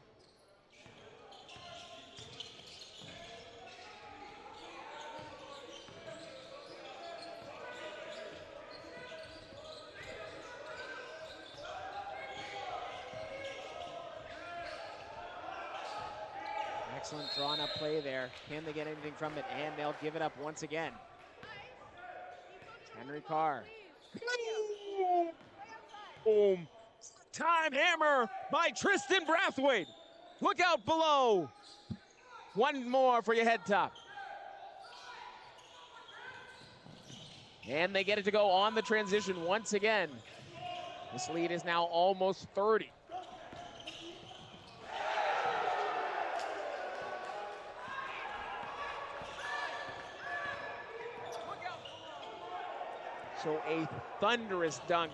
Excellent drawn up play there. Can they get anything from it? And they'll give it up once again. Henry Carr. Boom. Time hammer by Tristan Brathwaite. Look out below. One more for your head top. And they get it to go on the transition once again. This lead is now almost 30. So a thunderous dunk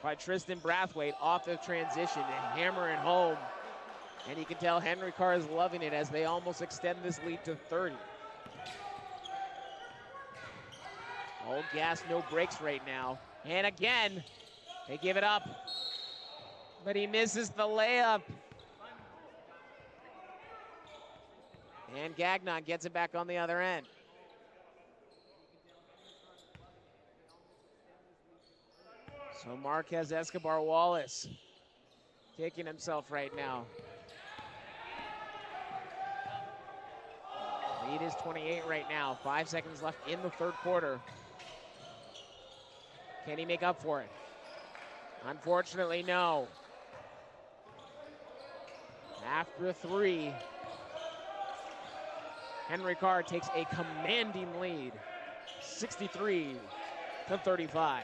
by Tristan Brathwaite off the transition and hammering home. And you can tell Henry Carr is loving it as they almost extend this lead to 30. All gas, no brakes right now. And again, they give it up. But he misses the layup. And Gagnon gets it back on the other end. So Marquez Escobar Wallace kicking himself right now. Lead is 28 right now. 5 seconds left in the third quarter. Can he make up for it? Unfortunately, no. After three, Henry Carr takes a commanding lead, 63-35.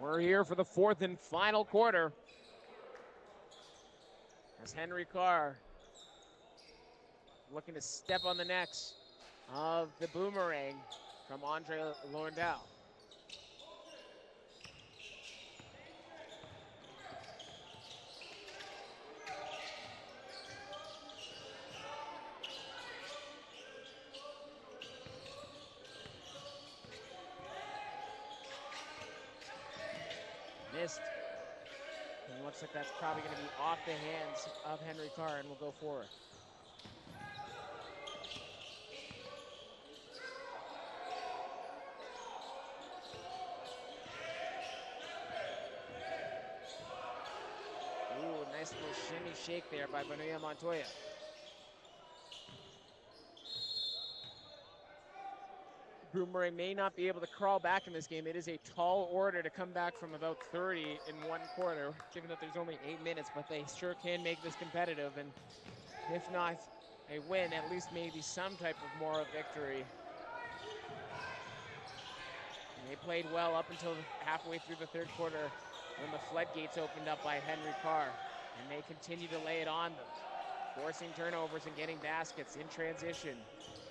We're here for the fourth and final quarter as Henry Carr looking to step on the necks of the boomerang from André Laurendeau. Missed. And looks like that's probably going to be off the hands of Henry Carr and will go forward. Ooh, nice little shimmy shake there by Bonilla Montoya. Boomerang may not be able to crawl back in this game. It is a tall order to come back from about 30 in one quarter, given that there's only 8 minutes, but they sure can make this competitive, and if not a win, at least maybe some type of moral victory. And they played well up until halfway through the third quarter when the floodgates opened up by Henry Carr, and they continue to lay it on them, forcing turnovers and getting baskets in transition,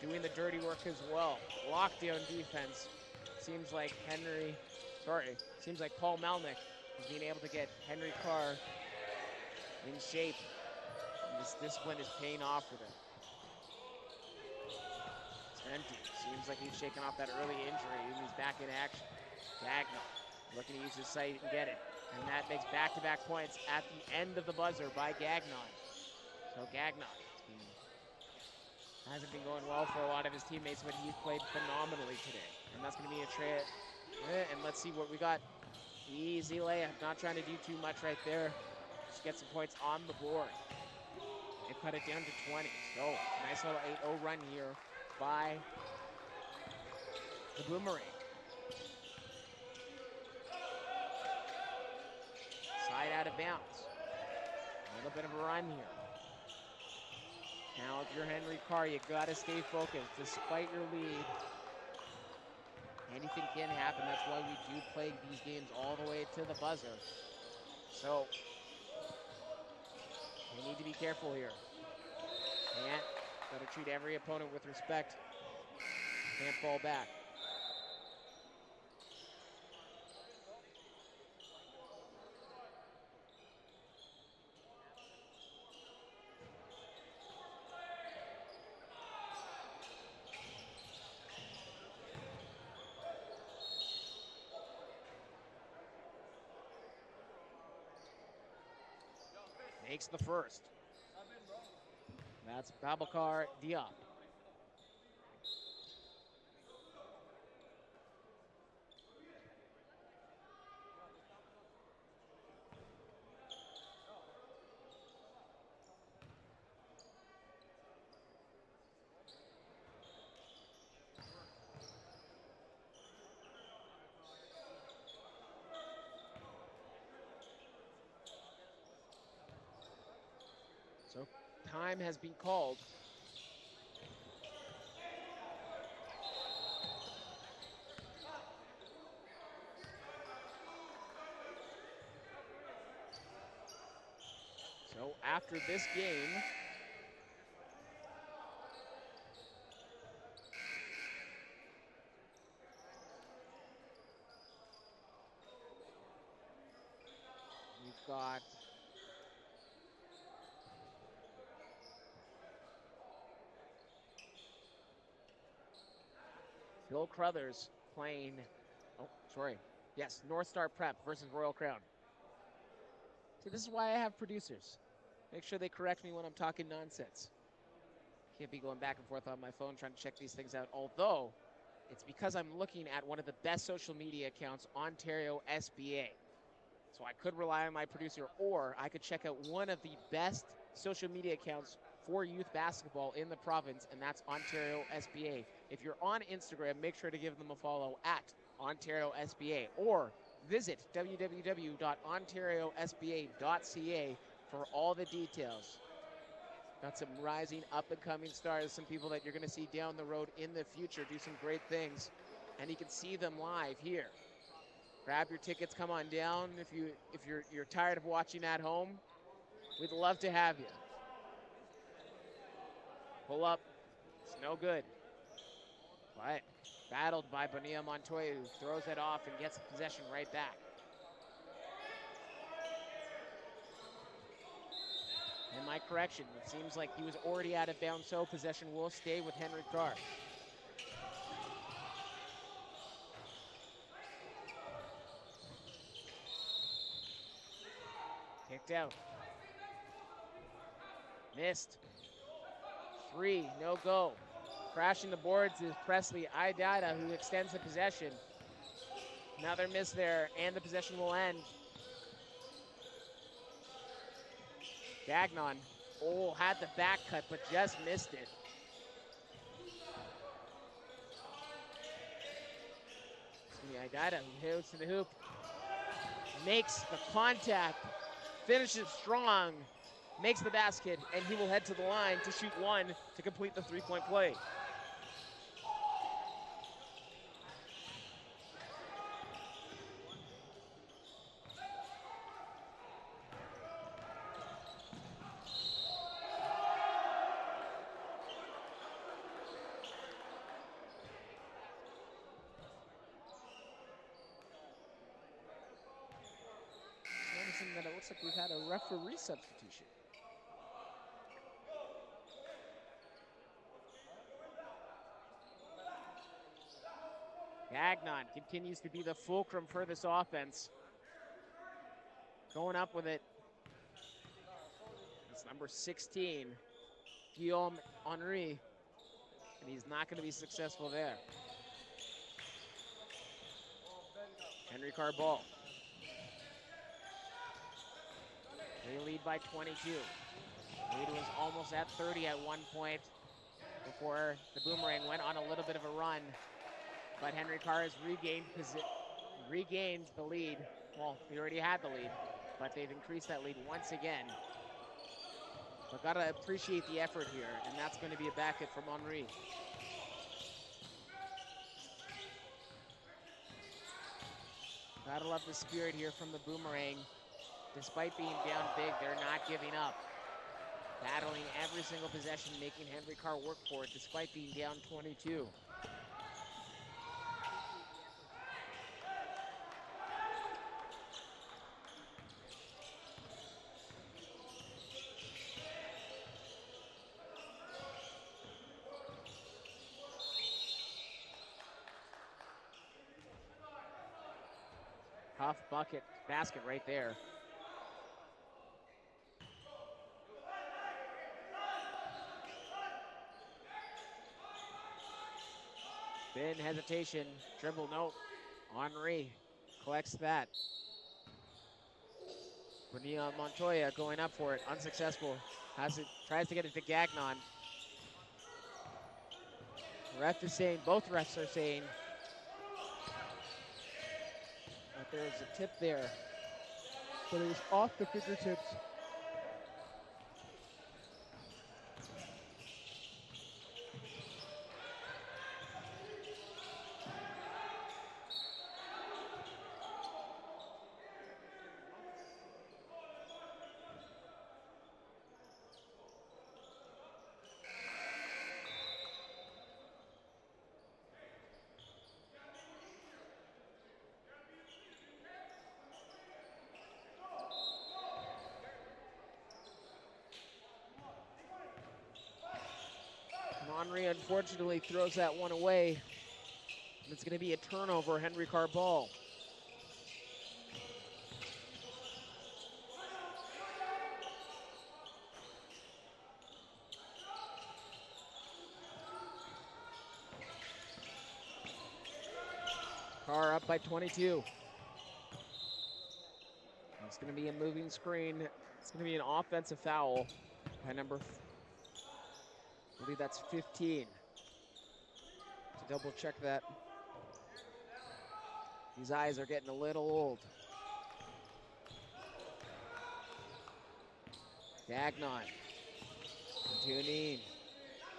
doing the dirty work as well. Lockdown defense. Seems like Paul Melnick is being able to get Henry Carr in shape. And this discipline is paying off for them. Spenty seems like he's shaking off that early injury and he's back in action. Gagnon looking to use his sight and get it. And that makes back-to-back points at the end of the buzzer by Gagnon. So Gagnon hasn't been going well for a lot of his teammates, but he's played phenomenally today. And that's going to be a trade. And let's see what we got. Easy layup, not trying to do too much right there. Just get some points on the board. They cut it down to 20. So nice little 8-0 run here by the Boomerang. Side out of bounds. A little bit of a run here. Now, if you're Henry Carr, you gotta stay focused despite your lead. Anything can happen. That's why we do play these games all the way to the buzzer. So, we need to be careful here. Gotta treat every opponent with respect. Can't fall back. Makes the first. That's Babacar Diop. So time has been called. So after this game, we've got Bill Crothers playing, North Star Prep versus Royal Crown. See, this is why I have producers. Make sure they correct me when I'm talking nonsense. Can't be going back and forth on my phone trying to check these things out. Although, it's because I'm looking at one of the best social media accounts, Ontario SBA. So I could rely on my producer, or I could check out one of the best social media accounts for youth basketball in the province, and that's Ontario SBA. If you're on Instagram, make sure to give them a follow at Ontario SBA, or visit www.ontariosba.ca for all the details. Got some rising up-and-coming stars, some people that you're going to see down the road in the future do some great things, and you can see them live here Grab your tickets, come on down. If you're tired of watching at home, we'd love to have you. Pull up, it's no good. But battled by Bonilla Montoya, who throws it off and gets the possession right back. And my correction, it seems like he was already out of bounds, so possession will stay with Henry Carr. Kicked out. Missed. 3, no go. Crashing the boards is Presley Idata, who extends the possession. Another miss there, and the possession will end. Gagnon, had the back cut, but just missed it. Idata, who goes to the hoop, makes the contact, finishes strong, makes the basket, and he will head to the line to shoot 1 to complete the three-point play. Noticing that it looks like we've had a referee substitution. Gagnon continues to be the fulcrum for this offense. Going up with it. It's number 16, Guillaume Henry, and he's not going to be successful there. Henry Carr ball. They lead by 22. Lead was almost at 30 at one point before the Boomerang went on a little bit of a run. But Henry Carr has regained the lead. Well, he already had the lead, but they've increased that lead once again. But gotta appreciate the effort here, and that's going to be a back hit from Henry. Gotta love the spirit here from the Boomerang. Despite being down big, they're not giving up. Battling every single possession, making Henry Carr work for it despite being down 22. Tough basket right there. Spin, hesitation, dribble, no. Henry collects that. Bonilla Montoya going up for it, unsuccessful. Tries to get it to Gagnon. Ref is saying, both refs are saying that there was a tip there, but it was off the fingertips. Henry unfortunately throws that one away. And it's going to be a turnover, Henry Carr ball. Carr up by 22. It's going to be a moving screen. It's going to be an offensive foul by number, I believe that's 15. To double check that. These eyes are getting a little old. Gagnon continuing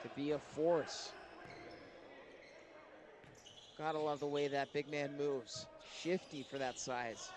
to be a force. Gotta love the way that big man moves. shifty for that size.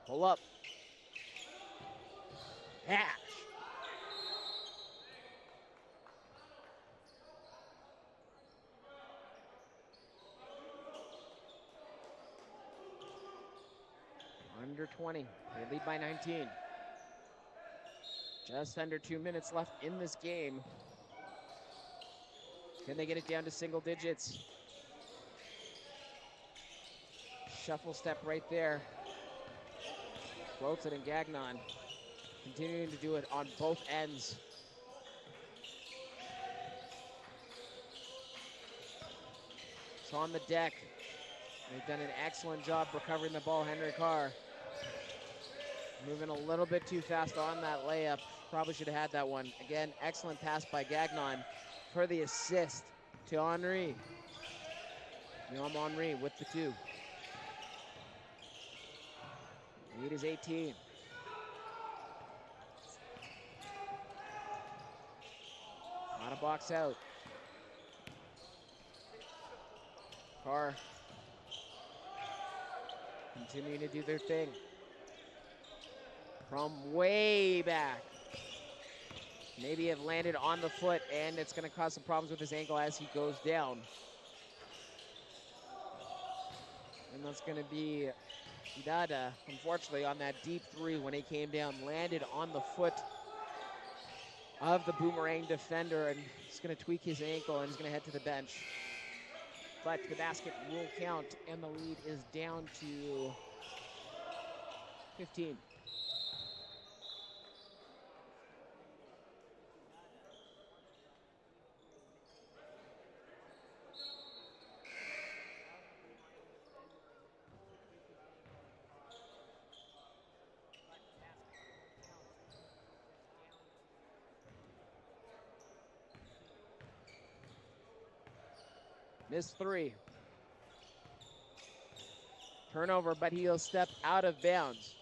Pull up. Hash. Under 20. They lead by 19. Just under 2 minutes left in this game. Can they get it down to single digits? Shuffle step right there. Wilton and Gagnon continuing to do it on both ends. It's on the deck. They've done an excellent job recovering the ball, Henry Carr. Moving a little bit too fast on that layup. Probably should have had that one. Again, excellent pass by Gagnon for the assist to Henry. Guillaume Henry with the 2. Lead is 18. On a box out. Carr continuing to do their thing. From way back. Maybe it landed on the foot, and it's going to cause some problems with his ankle as he goes down. And that's going to be Hidada, unfortunately, on that deep 3 when he came down, landed on the foot of the Boomerang defender, and he's going to tweak his ankle, and he's going to head to the bench. But the basket will count, and the lead is down to 15. Missed 3. Turnover, but he'll step out of bounds.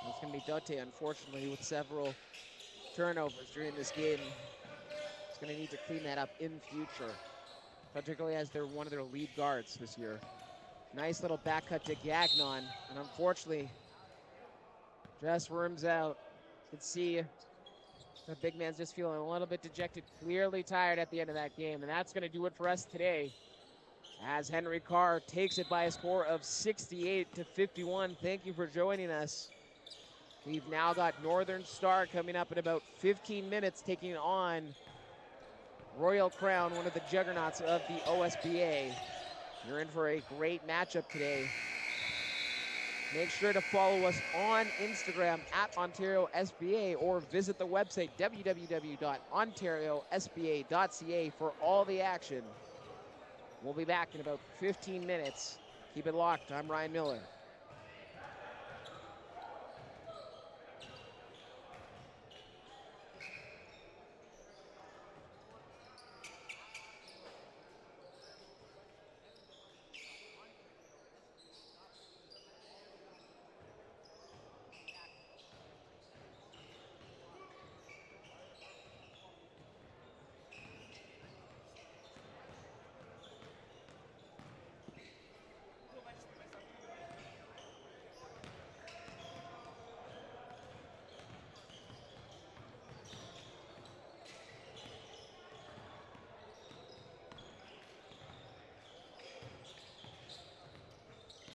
It's going to be Dote, unfortunately, with several turnovers during this game. He's going to need to clean that up in future, particularly as they're one of their lead guards this year. Nice little back cut to Gagnon, and unfortunately, just worms out. You can see the big man's just feeling a little bit dejected, clearly tired at the end of that game. And that's going to do it for us today, as Henry Carr takes it by a score of 68-51. Thank you for joining us. We've now got Northern Star coming up in about 15 minutes, taking on Royal Crown, one of the juggernauts of the OSBA. You're in for a great matchup today. Make sure to follow us on Instagram at Ontario SBA, or visit the website www.ontariosba.ca for all the action. We'll be back in about 15 minutes. Keep it locked. I'm Ryan Miller.